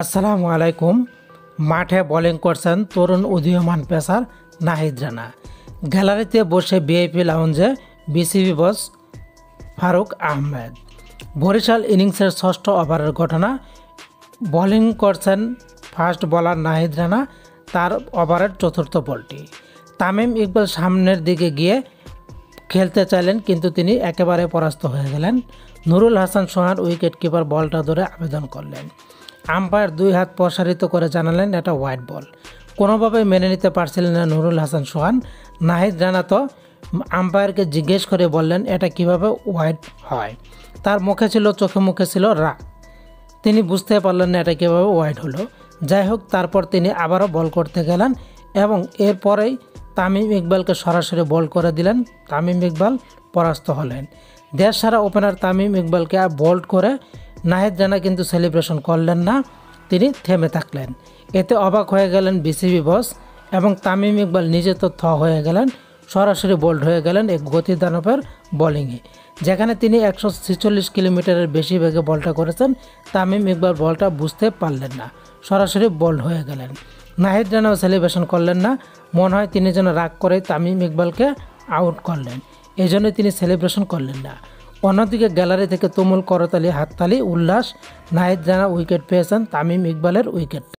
আসসালামু আলাইকুম। মাঠে বোলিং করছেন তরুণ উদীয়মান পেসার নাহিদ রানা। গ্যালারিতে বসে ভিআইপি লাউঞ্জে বিসিবি বস ফারুক আহমেদ। বরিশাল ইনিংসের ষষ্ঠ ওভারের ঘটনা। বোলিং করছেন ফাস্ট বোলার নাহিদ রানা। তার ওভারের চতুর্থ বলটি তামিম ইকবাল সামনের দিকে গিয়ে খেলতে চাইলেন, কিন্তু তিনি একেবারে পরাস্ত হয়ে গেলেন। নুরুল হাসান সোহান উইকেট কিপার বলটা ধরে আবেদন করলেন। আম্পায়ার দুই হাত প্রসারিত করে জানালেন এটা হোয়াইট বল। কোনোভাবেই মেনে নিতে পারছিলেন না নুরুল হাসান সোহান। নাহিদ রানা তো আম্পায়ারকে জিজ্ঞেস করে বললেন এটা কিভাবে হোয়াইট হয়। তার মুখে ছিল, চোখে মুখে ছিল রাগ। তিনি বুঝতে পারলেন না এটা কীভাবে হোয়াইট হলো। যাই হোক, তারপর তিনি আবারও বল করতে গেলেন এবং এরপরেই তামিম ইকবালকে সরাসরি বল করে দিলেন। তামিম ইকবাল পরাস্ত হলেন। দেশ সারা ওপেনার তামিম ইকবালকে বোল্ড করে নাহিদ রানা কিন্তু সেলিব্রেশন করলেন না, তিনি থেমে থাকলেন। এতে অবাক হয়ে গেলেন বিসিবি বস এবং তামিম ইকবাল নিজে তো হয়ে গেলেন, সরাসরি বোল্ড হয়ে গেলেন এক গতিদানবের বোলিংয়ে। যেখানে তিনি 146 কিলোমিটারের বেশি বেগে বলটা করেছেন, তামিম ইকবাল বলটা বুঝতে পারলেন না, সরাসরি বোল্ড হয়ে গেলেন। নাহিদ রানাও সেলিব্রেশন করলেন না, মনে হয় তিনি যেন রাগ করে তামিম ইকবালকে আউট করলেন, এই জন্য তিনি সেলিব্রেশন করলেন না। অন্যদিকে গ্যালারি থেকে তুমুল করতালি, হাততালি, উল্লাস। নাহিদ রানা উইকেট পেয়েছেন, তামিম ইকবালের উইকেট।